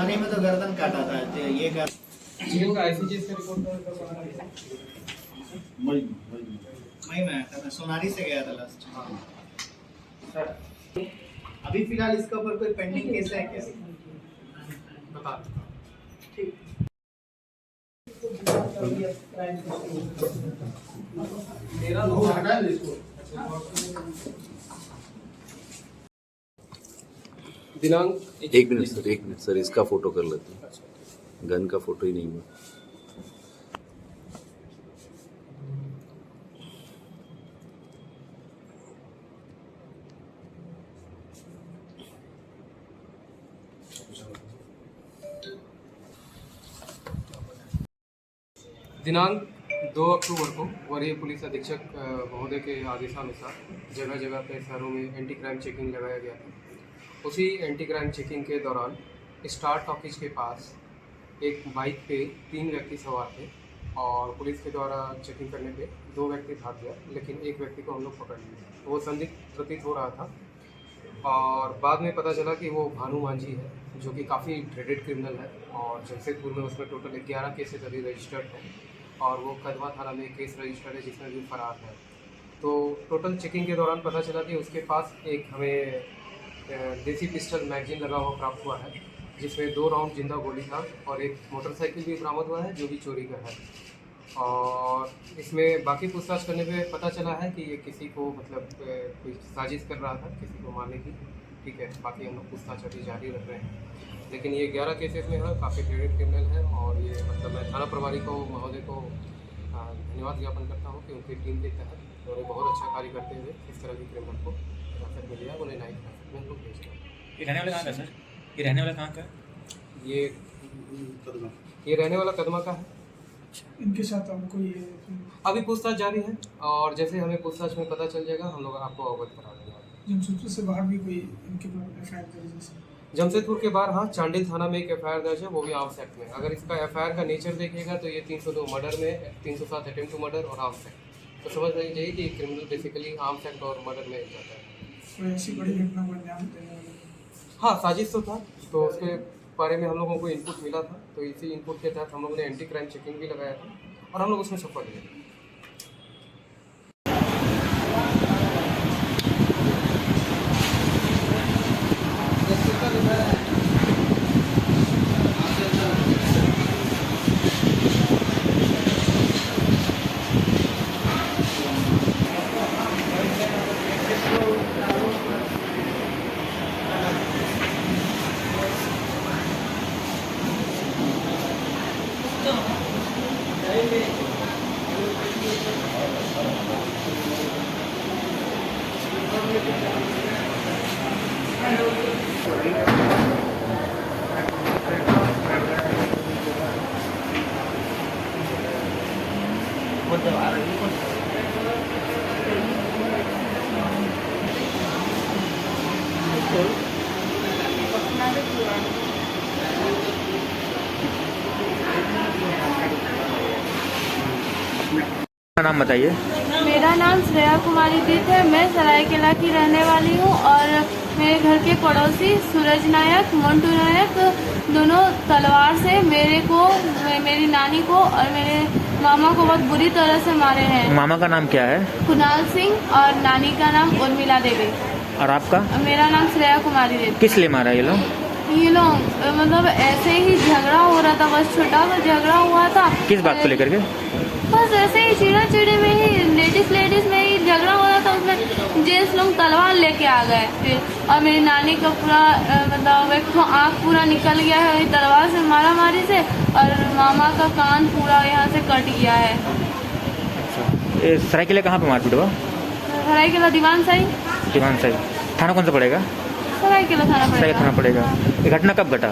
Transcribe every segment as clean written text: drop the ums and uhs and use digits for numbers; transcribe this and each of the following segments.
सोनारी में तो गर्दन काटा था, ये का आईसीजीएस का रिपोर्ट मई में आया था, मैं सोनारी से गया था लास्ट। सर अभी फिलहाल इसके ऊपर कोई पेंडिंग केस है क्या? बता ठीक। दिनांक एक मिनट सर इसका फोटो कर लेते हैं, गन का फोटो ही नहीं हुआ। दिनांक 2 अक्टूबर को वरीय पुलिस अधीक्षक महोदय के आदेशानुसार जगह जगह पे शहरों में एंटी क्राइम चेकिंग लगाया गया था। उसी एंटी क्राइम चेकिंग के दौरान स्टार टॉकीज के पास एक बाइक पे 3 व्यक्ति सवार थे और पुलिस के द्वारा चेकिंग करने पे 2 व्यक्ति भाग गया, लेकिन एक व्यक्ति को हम लोग पकड़ लिए। वो संदिग्ध प्रतीत हो रहा था और बाद में पता चला कि वो भानु मांझी है, जो कि काफ़ी ड्रेडेड क्रिमिनल है और जमशेदपुर में उसमें टोटल 11 केसेस अभी रजिस्टर्ड हैं और वो कदवा थाना में केस रजिस्टर्ड है जिसमें भी फरार है। तो टोटल चेकिंग के दौरान पता चला कि उसके पास एक हमें देसी पिस्टल मैगजीन लगा हुआ प्राप्त हुआ है, जिसमें 2 राउंड जिंदा गोली था और एक मोटरसाइकिल भी बरामद हुआ है जो भी चोरी का है। और इसमें बाकी पूछताछ करने पे पता चला है कि ये किसी को मतलब कोई साजिश कर रहा था किसी को मारने की। ठीक है, बाकी हम लोग पूछताछ अभी जारी रख रहे हैं, लेकिन ये 11 केसेस में है, काफ़ी ड्रेडेड क्रिमिनल है और ये मतलब मैं थाना प्रभारी को महोदय को धन्यवाद ज्ञापन करता हूँ कि उनकी टीम के तहत उन्होंने बहुत अच्छा कार्य करते हुए इस तरह के क्रिमिनल को हिरासत में लिया, उन्हें न्यायिक हिरासत में उनको भेज दिया। ये रहने वाला कहाँ का सर? ये रहने वाला कहाँ का? ये रहने वाला कदमा का है। इनके साथ हमको ये अभी पूछताछ जारी है और जैसे हमें पूछताछ में पता चल जाएगा हम लोग आपको अवगत करा देंगे। जमशेदपुर से बाहर भी कोई इनके पर एफआईआर दर्ज है? जमशेदपुर के बाहर हाँ, चांडिल थाना में एक एफआईआर दर्ज है, वो भी आर्म्स एक्ट में। अगर इसका एफआईआर का नेचर देखिएगा तो ये 302 मर्डर में, 307 अटेम्प्ट टू मर्डर और आर्म्स एक्ट। तो समझ लीजिए कि क्रिमिनल बेसिकली आर्म्स एक्ट और मर्डर में जाता है। कोई ऐसी बड़ी घटना को अंजाम देने वाले? हाँ, साजिश तो था, तो उसके बारे में हम लोगों को इनपुट मिला था, तो इसी इनपुट के तहत हम लोगों ने एंटी क्राइम चेकिंग भी लगाया था और हम लोग उसमें सफल हुए। नाम बताइए। मेरा नाम श्रेया कुमारी दीप है। मैं सरायकेला की रहने वाली हूँ और मेरे घर के पड़ोसी सूरज नायक, मोन्टू नायक दोनों तलवार से मेरे को, मेरी नानी को और मेरे मामा को बहुत बुरी तरह से मारे हैं। मामा का नाम क्या है? कुणाल सिंह और नानी का नाम उर्मिला देवी। और आपका? मेरा नाम श्रेया कुमारी देवी। किस लिए मारा ये लोग? ये लोग मतलब ऐसे ही झगड़ा हो रहा था, बस छोटा सा झगड़ा हुआ था। किस बात को लेकर के? बस ऐसे ही चिड़ा चिड़ी में ही लेडीज में ही झगड़ा हो रहा था। उसमें जेंट्स लोग तलवार लेके आ गए फिर, और मेरी नानी का पूरा मतलब एक तो आँख पूरा निकल गया है तलवार से मारा मारी से, और मामा का कान पूरा यहाँ से कट गया है। अच्छा, सरायकेला कहाँ पे मारपीट हुआ? सरायकेला दीवान साई। थाना कौन सा पड़ेगा? सरायकेला थाना पड़ेगा। ये घटना कब घटा?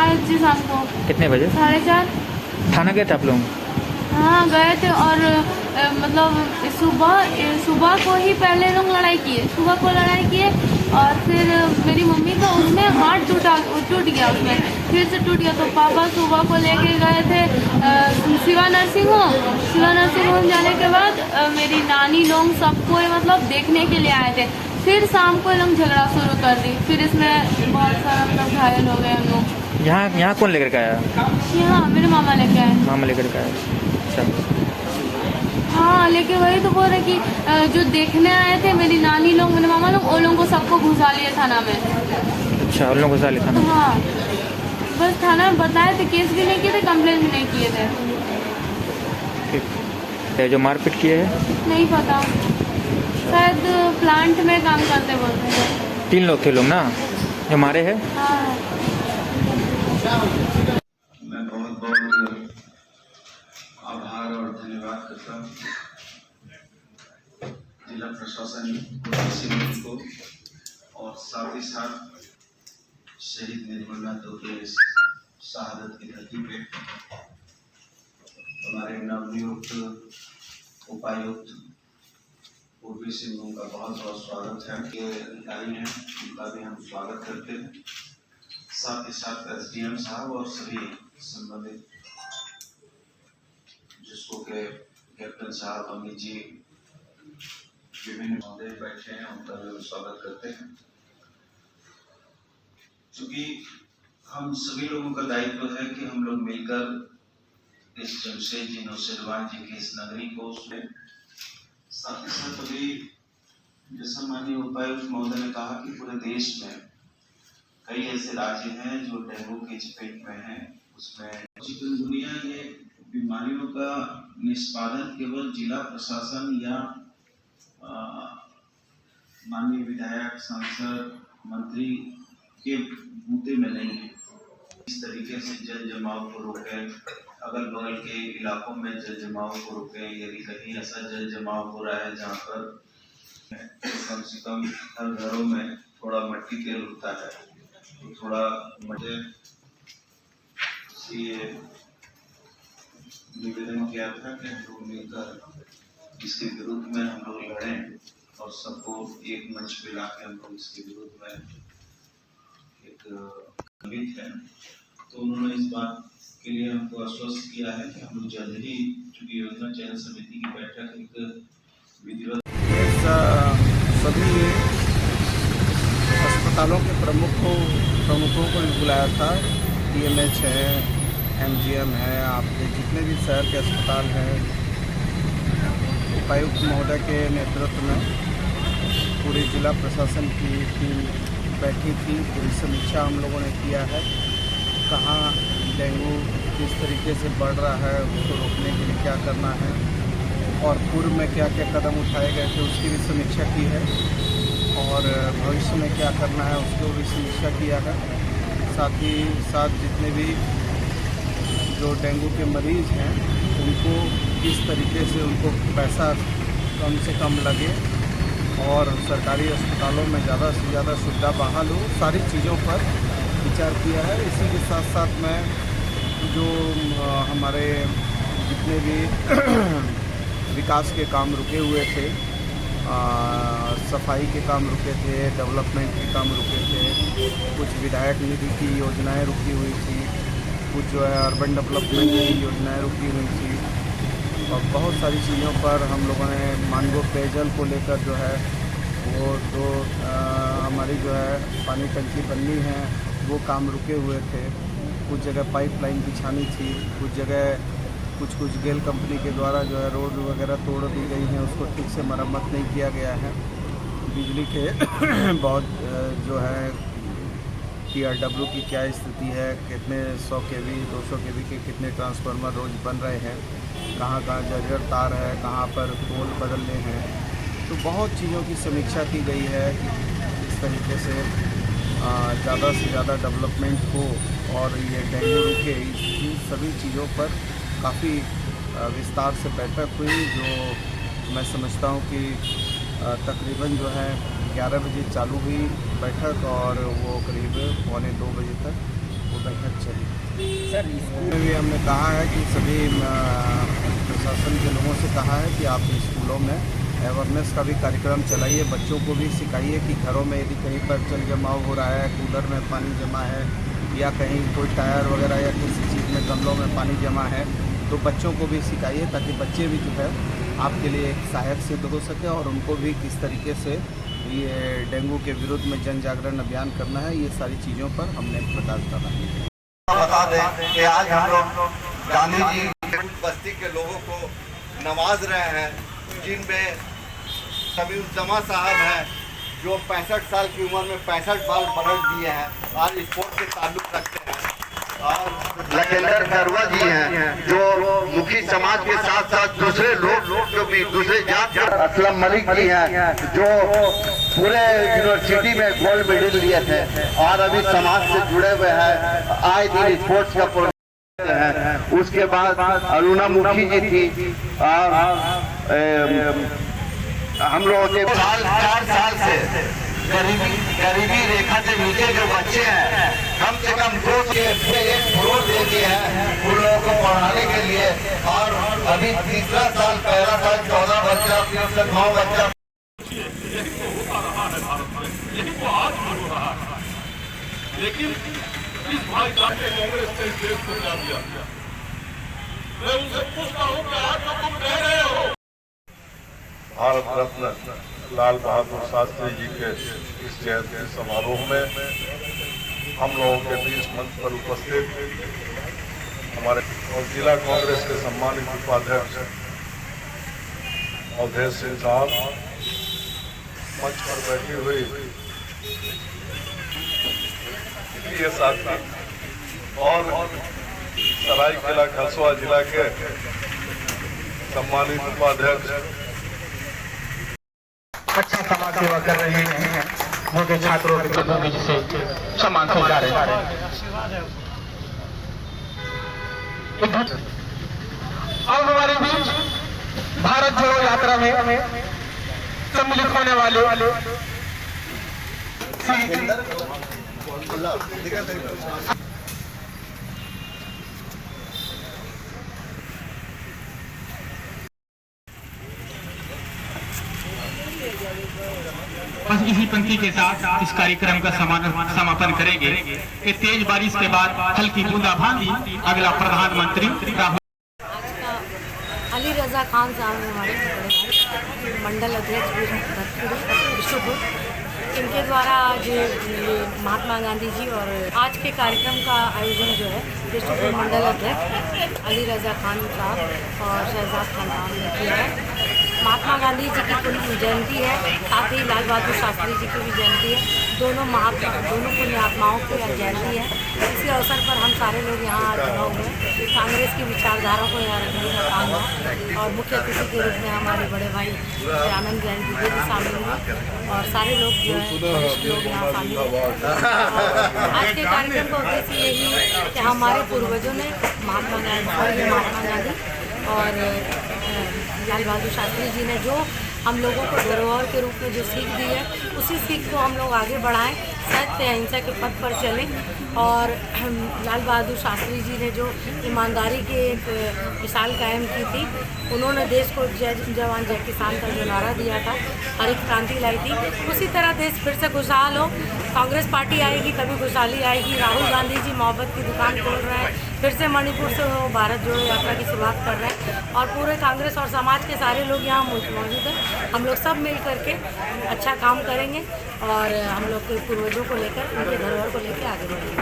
आज जी शाम को। कितने बजे? 4:30। थाना गए थे आप लोग? हाँ गए थे, और मतलब सुबह को ही पहले लोग लड़ाई किए, सुबह को लड़ाई किए और फिर मेरी मम्मी का उसमें हाथ टूट गया, उसमें फिर से टूट गया। तो पापा सुबह को लेके गए थे शिवा नर्सिंग होम जाने के बाद मेरी नानी लोग सबको मतलब देखने के लिए आए थे। फिर शाम को लोग झगड़ा शुरू कर दी, फिर इसमें बहुत सारा मतलब घायल हो गए हम लोग। यहाँ कौन लेकर के आया? यहाँ मेरे मामा लेके आए। मामा लेकर के आया। अच्छा। हाँ, लेकिन वही तो बोल रहे कि जो देखने आए थे मेरी नानी लोग, मेरे मामा लोग, वो लोगों को सबको घुसा लिए थाना में। अच्छा, उन लोगों को घुसा लिया थाना? हाँ, बस थाना में बताए थे, केस भी नहीं किए थे, कंप्लेन भी नहीं किए थे। ठीक। जो मारपीट किए है? नहीं पता, शायद प्लांट में काम करते बोलते हैं। 3 लोग थे लोग ना जो मारे हैं? हाँ। मैं बहुत बहुत आभार और धन्यवाद करता हूँ जिला प्रशासन को और साथ ही साथ शहीद निर्मला दुबे शहादत की धरती पे हमारे नवनियुक्त उपायुक्त पूर्वी सिंहभूम का बहुत बहुत स्वागत है। ये अधिकारी हैं, उनका भी हम स्वागत करते हैं। साथ ही साथ SDM साहब और सभी संबंधित जिसको के कैप्टन साहब, अमित जी, विभिन्न महोदय बैठे हैं, उनका भी हम स्वागत करते हैं। क्योंकि हम सभी लोगों का दायित्व है कि हम लोग मिलकर इस जमशेदजी नौशेरवान जी की इस नगरी को उसमें साथ ही साथ अभी जैसा माननीय उपायुक्त महोदय ने कहा कि पूरे देश में कई ऐसे राज्य हैं जो डेंगू की चपेट में हैं। उसमें चिकनगुनिया ये बीमारियों का निष्पादन केवल जिला प्रशासन या माननीय विधायक, सांसद, मंत्री के बूते में नहीं है। इस तरीके से जल जमाव को रोकें, अगल बगल के इलाकों में जल जमाव को रोकें। यदि कहीं ऐसा जल जमाव हो रहा है जहाँ पर कम से कम हर घरों में थोड़ा मट्टी तेल होता है, तो थोड़ा मुझे निवेदन किया था कि हम लोग मिलकर इसके विरुद्ध में हम लोग लड़ें और सबको एक मंच पे लाके हम लोग इसके विरुद्ध में एक कमिट है। तो उन्होंने इस बात के लिए हमको आश्वस्त किया है कि हम लोग जल्द ही, चूंकि योजना चयन समिति की बैठक एक विधिवत सभी अस्पतालों के प्रमुखों को बुलाया था। TMH है, MGM है, आपके जितने भी शहर के अस्पताल हैं, उपायुक्त महोदय के नेतृत्व में पूरी जिला प्रशासन की टीम बैठी थी। पूरी समीक्षा हम लोगों ने किया है, कहाँ डेंगू किस तरीके से बढ़ रहा है, उसको रोकने के लिए क्या करना है और पूर्व में क्या क्या कदम उठाए गए थे उसकी भी समीक्षा की है और भविष्य में क्या करना है उसको भी समीक्षा किया है। साथ ही साथ जितने भी जो डेंगू के मरीज़ हैं उनको किस तरीके से उनको पैसा कम से कम लगे और सरकारी अस्पतालों में ज़्यादा से ज़्यादा सुविधा बहाल हो, सारी चीज़ों पर विचार किया है। इसी के साथ साथ में जो हमारे जितने भी विकास के काम रुके हुए थे, सफाई के काम रुके थे, डेवलपमेंट के काम रुके थे, कुछ विधायक निधि की योजनाएं रुकी हुई थी, कुछ जो है अर्बन डेवलपमेंट की योजनाएं रुकी हुई थी और बहुत सारी चीज़ों पर हम लोगों ने मानगो पेयजल को लेकर जो है वो तो हमारी जो है पानी टंकी बननी है वो काम रुके हुए थे। कुछ जगह पाइपलाइन बिछानी थी, कुछ जगह कुछ गेल कंपनी के द्वारा जो है रोड वगैरह तोड़ दी गई हैं, उसको ठीक से मरम्मत नहीं किया गया है। बिजली के बहुत जो है TRW की क्या स्थिति है, कितने 100 kV 200 kV के कितने ट्रांसफार्मर रोज बन रहे हैं, कहाँ जर्जर तार है, कहाँ पर पोल बदलने हैं, तो बहुत चीज़ों की समीक्षा की गई है। इस तरीके से ज़्यादा से ज़्यादा डेवलपमेंट हो और ये डेंगू रुके, इन सभी चीज़ों पर काफ़ी विस्तार से बैठक हुई, जो मैं समझता हूँ कि तकरीबन जो है 11 बजे चालू हुई बैठक और वो करीब 1:45 बजे तक वो बैठक चली। सर इसमें भी हमने कहा है कि सभी प्रशासन के लोगों से कहा है कि आप स्कूलों में अवेयरनेस का भी कार्यक्रम चलाइए, बच्चों को भी सिखाइए कि घरों में यदि कहीं पर जल जमाव हो रहा है, कूलर में पानी जमा है या कहीं कोई टायर वगैरह या किसी चीज़ में गमलों में पानी जमा है, तो बच्चों को भी सिखाइए ताकि बच्चे भी जो है आपके लिए एक सहायक सिद्ध हो सके और उनको भी किस तरीके से ये डेंगू के विरुद्ध में जन जागरण अभियान करना है, ये सारी चीज़ों पर हमने प्रकाश डाला है। बात है कि आज हम लोग गांधी जी बस्ती के लोगों को नवाज रहे हैं, जिनमें समीउज़्ज़मा साहब हैं जो 65 साल की उम्र में 65 बाल पलट दिए हैं और स्पोर्ट्स से ताल्लुक़ रखते हैं, और लखेंदर करवा जी हैं जो मुखी समाज के साथ साथ दूसरे लोग जो भी दूसरे जात के, असलम मलिक जी हैं जो पूरे यूनिवर्सिटी में गोल्ड मेडल लिए थे और अभी समाज से जुड़े हुए हैं, आए दिन स्पोर्ट्स का प्रोग्राम है। उसके बाद अरुणा मुखी जी थी और हम लोगों के 4 साल से गरीबी रेखा से नीचे जो बच्चे हैं कम से कम 2 से 1 करोड़ दे दिए हैं उन लोगों को पढ़ाने के लिए, और अभी तीसरा साल, पहला साल 14 बच्चा, फिर से 9 बच्चा। लेकिन इस भाई जाके कांग्रेस ने देश को क्या दिया? मैं उनसे पूछता हूँ कि आज जो तुम कह रहे हो भारत रत्न लाल बहादुर शास्त्री जी के इस जयंती समारोह में हम लोगों के बीच मंच पर उपस्थित हमारे और जिला कांग्रेस के सम्मानित उपाध्यक्ष अवधेश सिंह साहब, मंच पर बैठी हुई ये साथी और सरायकेला खरसुआ जिला के सम्मानित उपाध्यक्ष अच्छा समाज सेवा कर रहे हैं, मोटे छात्रों के प्रतिनिधि से सम्मान से जा रहे हैं। अब हमारे बीच भारत जोड़ो यात्रा में सम्मिलित होने वाले बस इसी पंक्ति के साथ इस कार्यक्रम का समापन करेंगे कि तेज बारिश के बाद हल्की बूंदाबांदी। अगला प्रधानमंत्री राहुल। अली रजा खान साहब हमारे बड़े भाई मंडल अध्यक्ष विष्णुपुर, इनके द्वारा आज महात्मा गांधी जी और आज के कार्यक्रम का आयोजन जो है विष्णुपुर मंडल अध्यक्ष अली रजा खान साहब और शहजाद खान साहब ने किया है। महात्मा गांधी जी की जयंती है, साथ ही लाल बहादुर शास्त्री जी की भी जयंती है। दोनों पुण्यात्माओं की जयंती है। इसी अवसर पर हम सारे लोग यहाँ आज जमा हुए हैं। कांग्रेस की विचारधारा को यहाँ रखने का काम है और मुख्य अतिथि के रूप में हमारे बड़े भाई आनंद जैन जी भी शामिल हुए और सारे लोग जो है वरिष्ठ लोग यहाँ शामिल हुए। आज के कार्यक्रम का उद्देश्य यही है कि हमारे पूर्वजों ने महात्मा गांधी और लाल बहादुर शास्त्री जी ने जो हम लोगों को धरोहर के रूप में जो सीख दी है, उसी सीख को हम लोग आगे बढ़ाएं, सत्य अहिंसा के पथ पर चलें। और लाल बहादुर शास्त्री जी ने जो ईमानदारी की एक मिसाल कायम की थी, उन्होंने देश को जय जवान जय किसान का जो नारा दिया था, हरित क्रांति लाई थी, उसी तरह देश फिर से खुशहाल हो। कांग्रेस पार्टी आएगी तभी खुशहाली आएगी। राहुल गांधी जी मोहब्बत की दुकान खोल रहे हैं, फिर से मणिपुर से वो भारत जोड़ो यात्रा की शुरुआत कर रहे हैं और पूरे कांग्रेस और समाज के सारे लोग यहाँ मौजूद हैं। हम लोग सब मिल करके अच्छा काम करेंगे और हम लोग के पूर्वजों को लेकर, उनके धरोहर को लेकर आगे बढ़ेंगे।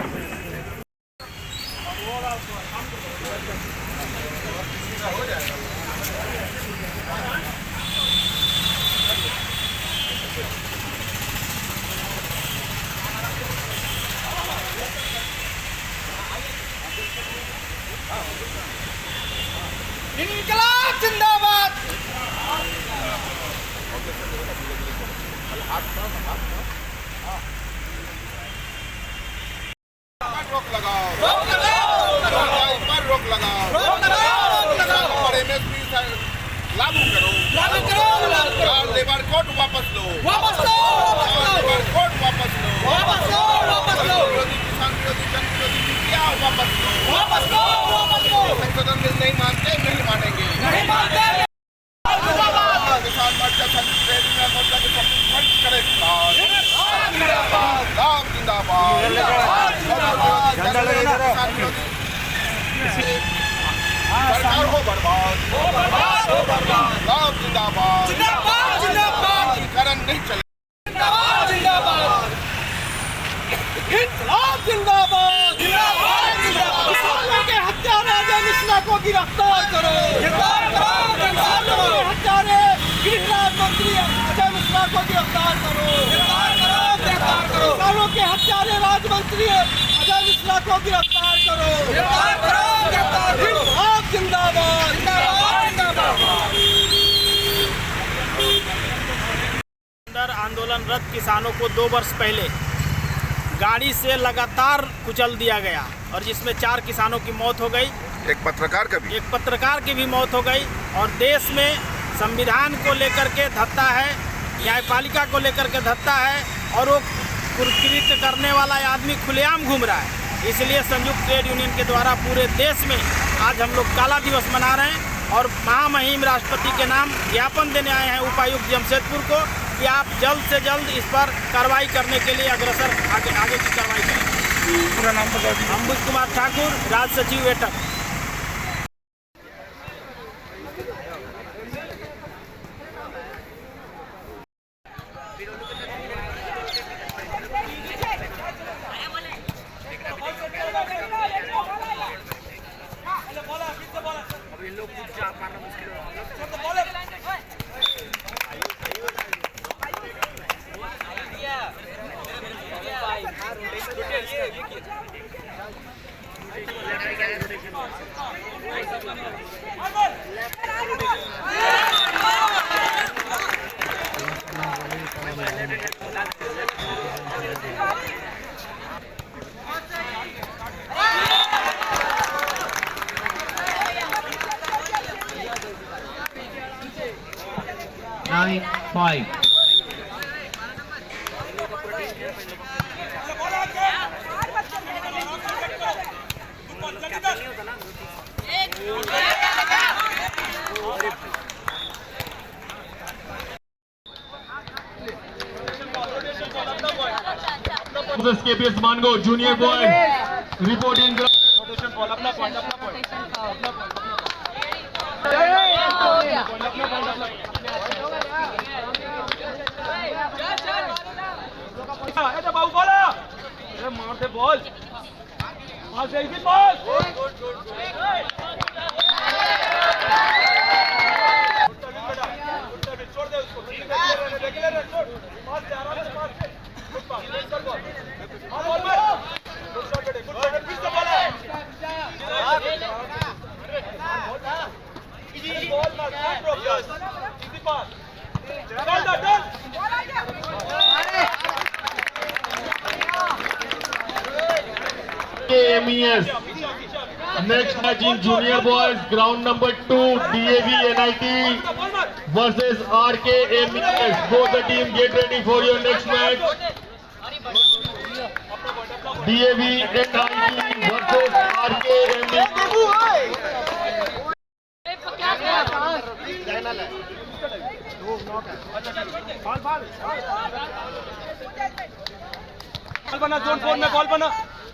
इनकलाब जिंदाबाद। रोक लगाओ, रोक लगाओ, और MSP लागू करो, लेबर कोड वापस लो, लेबर कोड वापस लो, विरोधी किसान विरोधी जन विरोधी नीतियाँ वापस लो, संशोधन बिल नहीं मानते, नहीं मानेंगे, किसान मोर्चा मोर्चा के मंच करे सरकार हो बर्बाद, जिंदाबाद, करण नहीं चले, जिंदाबाद, जिंदाबाद, जिंदाबाद। को गिरफ्तार करो। हत्यारे गृहराज मंत्री अजय मिश्रा को गिरफ्तार करो। किसानों के हत्यारे राज मंत्री अजय मिश्रा को गिरफ्तार करो। जिंदाबाद जिंदाबाद। आंदोलनरत किसानों को 2 वर्ष पहले गाड़ी से लगातार कुचल दिया गया और जिसमें 4 किसानों की मौत हो गई, एक पत्रकार की भी मौत हो गई। और देश में संविधान को लेकर के धत्ता है, न्यायपालिका को लेकर के धत्ता है और वो कुकृत्य करने वाला आदमी खुलेआम घूम रहा है। इसलिए संयुक्त ट्रेड यूनियन के द्वारा पूरे देश में आज हम लोग काला दिवस मना रहे हैं और महामहिम राष्ट्रपति के नाम ज्ञापन देने आए हैं उपायुक्त जमशेदपुर को कि आप जल्द से जल्द इस पर कार्रवाई करने के लिए अग्रसर आगे की कार्रवाई करें। पूरा नाम बता दीजिए। अंबुज कुमार ठाकुर, राज सचिव वेटक। KPS Mango, junior boy, reporting ground. मारते बॉल बॉल छोड़ दे उसको, MES. Next match in junior boys, ground number 2, DAV NIT versus RK MES. Both the team get ready for your next match. DAV NIT versus RK MES. Ball बना, zone 4 में ball बना,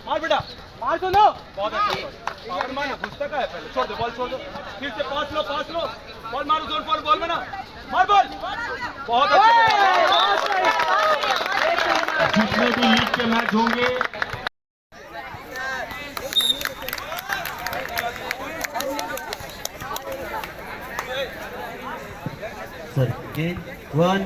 मार बेटा, मार तो लो, बहुत अच्छा पावर मार, घुसता का है पहले, छोड़ दो, बॉल छोड़ दो, फिर से पास लो, बॉल मारो, जोन 4 बॉल बना, मार बॉल, बहुत अच्छा। जितने भी लीग के मैच होंगे सर, गेट 1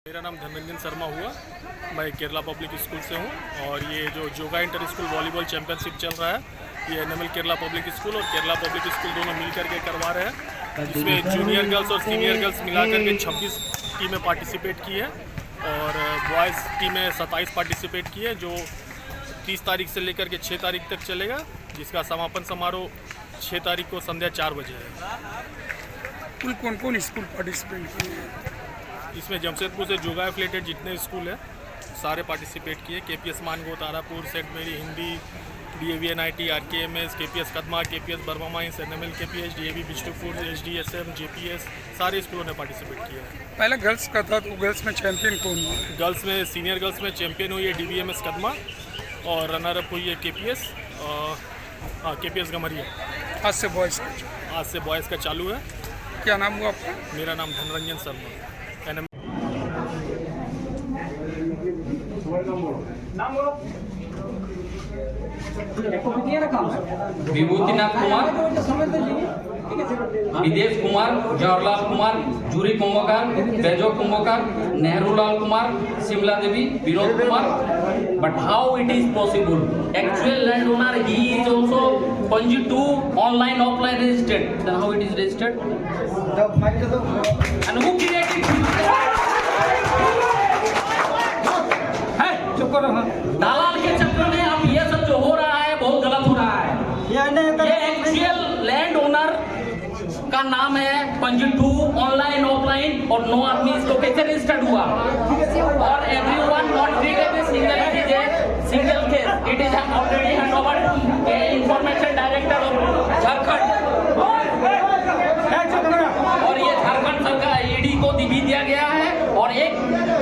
मेरा नाम धर्मेंद्र शर्मा हुआ, मैं केरला पब्लिक स्कूल से हूँ और ये जो जोगा इंटर स्कूल वॉलीबॉल चैंपियनशिप चल रहा है ये एनएमएल केरला पब्लिक स्कूल और केरला पब्लिक स्कूल दोनों मिलकर के करवा रहे हैं। इसमें जूनियर गर्ल्स और सीनियर गर्ल्स मिलाकर के 26 टीमें पार्टिसिपेट की है और बॉयज़ टीमें 27 पार्टिसिपेट की है, जो 30 तारीख से लेकर के 6 तारीख तक चलेगा, जिसका समापन समारोह 6 तारीख को संध्या 4 बजे है। कुल कौन कौन स्कूल पार्टिसिपेट किए हैं? इसमें जमशेदपुर से जोगा एफिलेटेड जितने स्कूल है सारे पार्टिसिपेट किए। KPS मानगो, तारापुर, सेंट मेरी Hindi, DAVNIT, RKMS, KPS Kadma, KPS Burma mines, NML KPS, DAV Bistupur, HDSM, JPS, सारे स्कूलों ने पार्टिसिपेट किया है। पहले गर्ल्स का था, तो गर्ल्स में चैंपियन कौन हुआ? गर्ल्स में सीनियर गर्ल्स में चैंपियन हुई है DVMS कदमा और रनर अप हुई है KPS गमरिया। आज से बॉयज़ का चालू है। क्या नाम हुआ आपका? मेरा नाम धनरंजन Sharma. Vibhutinath Kumar, Videsh Kumar, Jawaharlal Kumar, Juri Kumbhkar, Baijo Kumbhkar, Neharulal Kumar, Shimla Devi, Vinod Kumar. But how it is possible? Actual landowner, he is also Panji 2 online offline registered. Then how it is registered? And who created it? दलाल के चक्कर में अब ये सब जो हो रहा है बहुत गलत हो रहा है। ये एक्चुअल लैंड ओनर का नाम है पंजी 2 ऑनलाइन ऑफलाइन और 9 आदमी इसको कैसे रजिस्टर्ड हुआ और everyone not treated as single case. It is already hand over information director of Jharkhand और ये झारखंड सरकार ईडी को भी दिया गया है और एक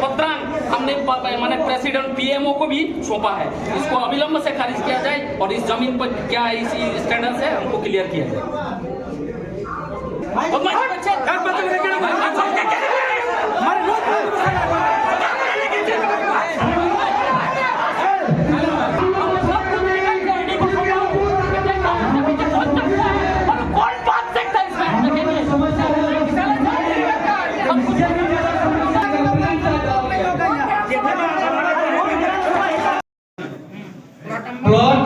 पत्रांक हमने मैंने प्रेसिडेंट PMO को भी सौंपा है। इसको अविलंब से खारिज किया जाए और इस जमीन पर क्या इसी स्टैंडर्ड से हमको क्लियर किया जाए। Plot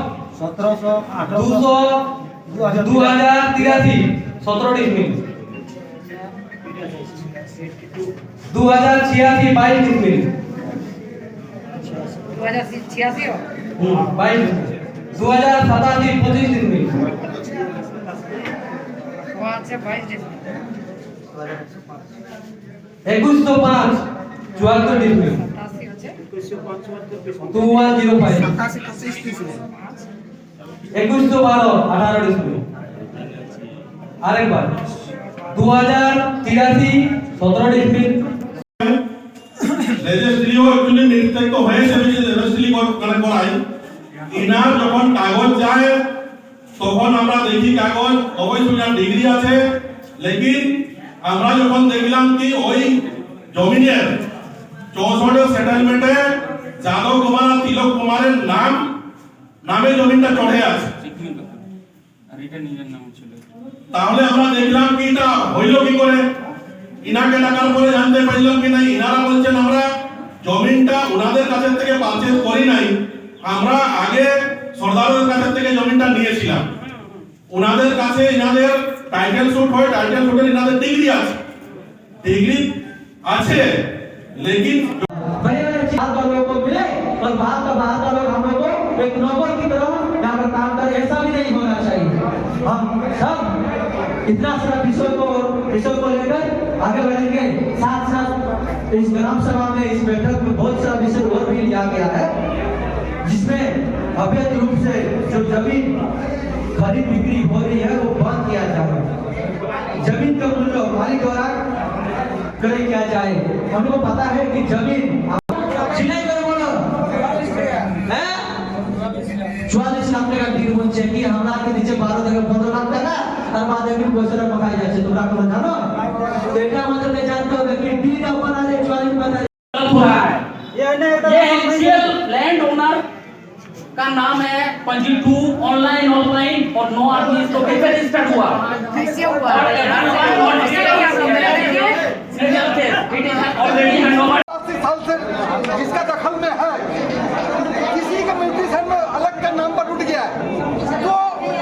2083 17 decimal 2086 22 decimal 2086 22 2087 25 decimal 2105 74 decimal 2105 2112 18 decimal आरेक बार 2083 17 डिसमिल রেজিস্ট্রিও একটু নির্ধারিত হয়েছে রেজিস্ট্রি করাই ইনার যখন কাগজ যায় তখন আমরা দেখি কাগজ অবশ্যই ডিগ্রি আছে লেকিন আমরা যখন দেখলাম কি ওই জমিনের 64 সেটেলমেন্টে যাদব কুমার তিলক কুমারের নামে জমিটা চড়ে আছে তাহলে আমরা দেখলাম কি এটা হইল কি করে ইনাকে ডাকার পরে জানতে পারলাম কি নাই ইনারা বলছেন আমরা জমিনটা ওনাদের কাছ থেকে পারচেজ করি নাই আমরা আগে সরদারের কাছ থেকে জমিনটা নিয়েছিলাম ওনাদের কাছে ইনাদের টাইটেল শুট হয় টাইটেল শুটের ইনাদের ডিগ্রি আছে लेकिन लोगों को मिले और बाहर का लोग हम लोग को एक नौकर की तरह यहाँ पर काम करे ऐसा भी नहीं होना चाहिए। हम सब इतना सारा विषय को लेकर आगे बढ़ेंगे। साथ साथ इस ग्राम सभा में इस बैठक में बहुत सारा विषय और भी लिया गया है जिसमें अवैध रूप से जो जमीन खरीद बिक्री हो रही है वो बंद किया जाए। जमीन का मूल्य मालिक द्वारा करे क्या जाए। हमको पता है कि जमीन 44 लाख টাকা ডিল বলছে কি আমরা के नीचे 12 থেকে 15 লাখ টাকা আর বাদে কি পয়সা পাকাই যাচ্ছে তোমরা কোন জানো তো এটা আমাদের কে জানতে হবে कि डील का ऊपर आज 44 बता ये एक्चुअल लैंड ओनर का नाम है पंजी 2 ऑनलाइन ऑफलाइन और 9 आदमी इसको कैसे रजिस्टर्ड हुआ कैसे हुआ जिसका दखल में है किसी का मिलिट्री में अलग का नाम पर उठ गया तो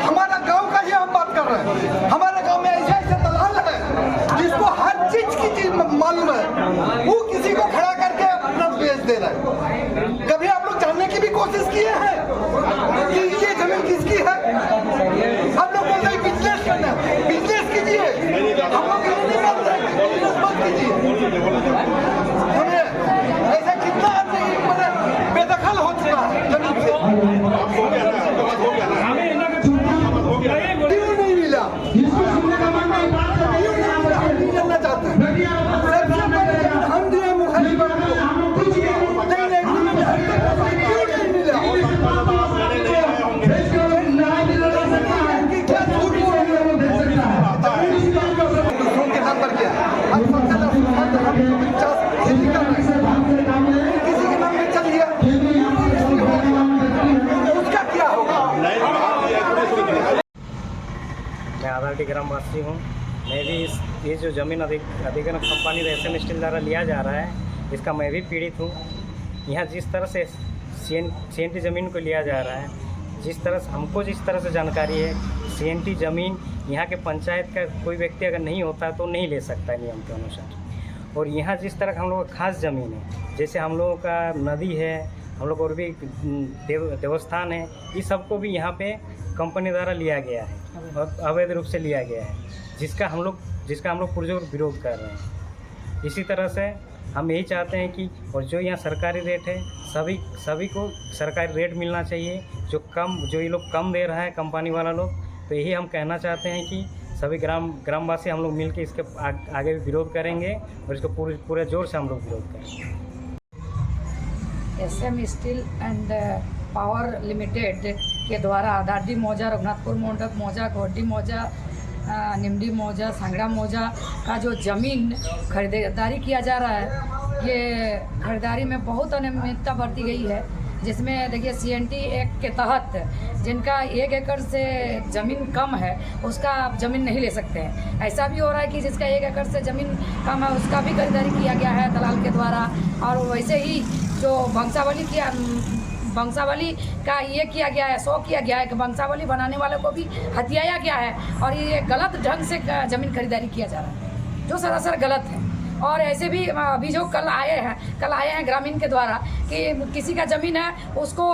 हमारा गांव का ही हम बात कर रहे हैं। हमारे गांव में ऐसे ऐसे दलाल है वो किसी को खड़ा करके अपना बेच दे रहा है। कभी आप लोग जानने की भी कोशिश किए हैं कि ये जमीन किसकी है? हम लोग बोलते हैं बिजनेस करना, बिजनेस कीजिए, हम लोग ये नहीं बोलते हैं कि बिजनेस मत कीजिए। हमें ऐसा कितना आदमी बेदखल हो चुका है जमीन से, क्यों नहीं मिला? जानना चाहते हैं। सबसे पहले हम दिए मुखर्जी बाबू को, नहीं क्यों नहीं मिला? क्या झूठ बोल रहे हैं? दूसरों के नाम पर क्या? आज किसी के नाम में चल गया, उसका क्या होगा? मैं आधारडी ग्रामवासी हूँ। मैं भी ये जो ज़मीन अधिग्रहण कंपनी एसएम स्टील द्वारा लिया जा रहा है, इसका मैं भी पीड़ित हूँ। यहाँ जिस तरह से सीएनटी ज़मीन को लिया जा रहा है, जिस तरह से हमको जिस तरह से जानकारी है, सीएनटी ज़मीन यहाँ के पंचायत का कोई व्यक्ति अगर नहीं होता तो नहीं ले सकता है नियम के अनुसार। और यहाँ जिस तरह का हम लोगों का खास ज़मीन है, जैसे हम लोगों का नदी है, हम लोग और भी देवस्थान है, इस सबको भी यहाँ पे कंपनी द्वारा लिया गया है और अवैध रूप से लिया गया है, जिसका हम लोग पुरजोर विरोध कर रहे हैं। इसी तरह से हम यही चाहते हैं कि और जो यहाँ सरकारी रेट है, सभी को सरकारी रेट मिलना चाहिए। जो ये लोग कम दे रहा है कंपनी वाला लोग, तो यही हम कहना चाहते हैं कि सभी ग्रामवासी हम लोग मिलकर इसके आगे भी विरोध करेंगे और इसको पूरे जोर से हम लोग विरोध करेंगे। SM steel and power limited के द्वारा आधारडी मौजा, रघुनाथपुर मंडप मौजा, घोटी मौजा, निमडी मौजा, सांगड़ा मौजा का जो ज़मीन खरीदारी किया जा रहा है, ये खरीदारी में बहुत अनियमितता बरती गई है। जिसमें देखिए सीएनटी एक्ट के तहत जिनका 1 एकड़ से ज़मीन कम है उसका आप ज़मीन नहीं ले सकते हैं। ऐसा भी हो रहा है कि जिसका 1 एकड़ से ज़मीन कम है उसका भी खरीदारी किया गया है दलाल के द्वारा। और वैसे ही जो वंशावली का ये किया गया है, 100 किया गया है कि वंशावली बनाने वाले को भी हथियाया गया है और ये गलत ढंग से ज़मीन खरीदारी किया जा रहा है, जो सरासर गलत है। और ऐसे भी अभियोग कल आए हैं ग्रामीण के द्वारा कि किसी का ज़मीन है, उसको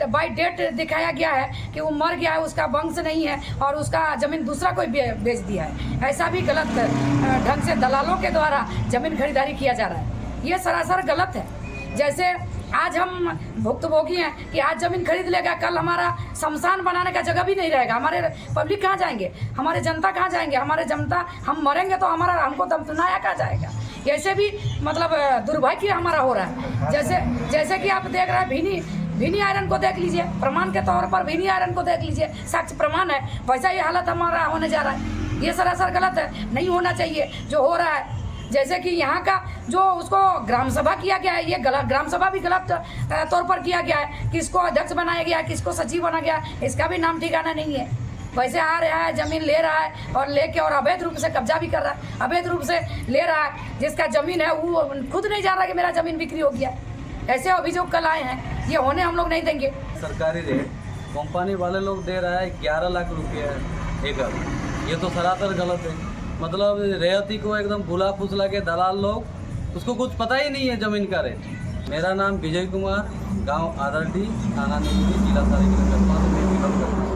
बाय डेट दिखाया गया है कि वो मर गया है, उसका वंश नहीं है और उसका ज़मीन दूसरा कोई बेच दिया है। ऐसा भी गलत ढंग से दलालों के द्वारा ज़मीन खरीदारी किया जा रहा है, ये सरासर गलत है। जैसे आज हम भुक्तभोगी हैं कि आज ज़मीन खरीद लेगा, कल हमारा शमशान बनाने का जगह भी नहीं रहेगा। हमारे पब्लिक कहाँ जाएंगे, हमारे जनता कहाँ जाएंगे? हमारे जनता, हम मरेंगे तो हमको दफनाया कहाँ जाएगा? ऐसे भी मतलब दुर्भाग्य हमारा हो रहा है। जैसे कि आप देख रहे हैं भीनी आयरन को देख लीजिए, प्रमाण के तौर पर भीनी आयरन को देख लीजिए, साक्ष्य प्रमाण है। वैसा ये हालत हमारा होने जा रहा है, ये सरासर गलत है, नहीं होना चाहिए जो हो रहा है। जैसे कि यहाँ का जो उसको ग्राम सभा किया गया है, ये गलत, ग्राम सभा भी गलत तौर पर किया गया है। किसको अध्यक्ष बनाया गया है, किसको सचिव बना गया, इसका भी नाम ठिकाना नहीं है। वैसे आ रहा है, ज़मीन ले रहा है और लेके और अवैध रूप से कब्जा भी कर रहा है, अवैध रूप से ले रहा है। जिसका ज़मीन है वो खुद नहीं जान रहा कि मेरा ज़मीन बिक्री हो गया। ऐसे अभियोग कल आए हैं, ये होने हम लोग नहीं देंगे। सरकारी रेट कंपनी वाले लोग दे रहा है 11 लाख रुपये एकड़, ये तो सरासर गलत है। मतलब रेहती को एकदम भुला फुसला के दलाल लोग, उसको कुछ पता ही नहीं है ज़मीन का रेट। मेरा नाम विजय कुमार, गांव आधारडी, थाना निमडी, जिला सरायकेला कस्बा से मैं बिलोंग करता हूँ।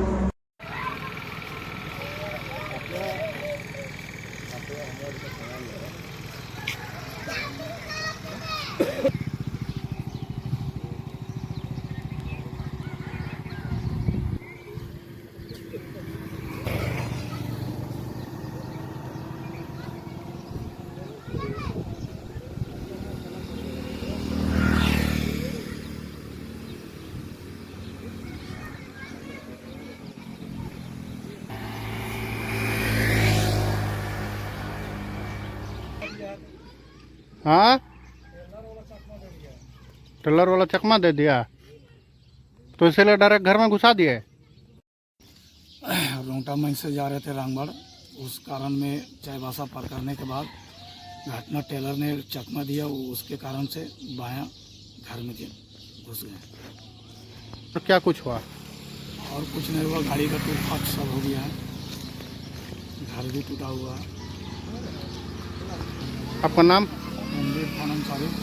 हाँ, टेलर वाला चकमा दे दिया तो इसीलिए डायरेक्ट घर में घुसा दिए। रोंगटा मंच से जा रहे थे रांगबाड़, उस कारण में चाईबासा पार करने के बाद घटना टेलर ने चकमा दिया, उसके कारण से बायां घर में घुस गए। तो क्या कुछ हुआ? और कुछ नहीं हुआ, गाड़ी का टूट फाट सब हो गया है, घर भी टूटा हुआ है। आपका नाम? रणबीर खानम सारिक,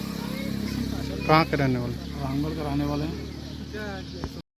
कहाँ के रहने वाले? रामगढ़ के रहने वाले हैं।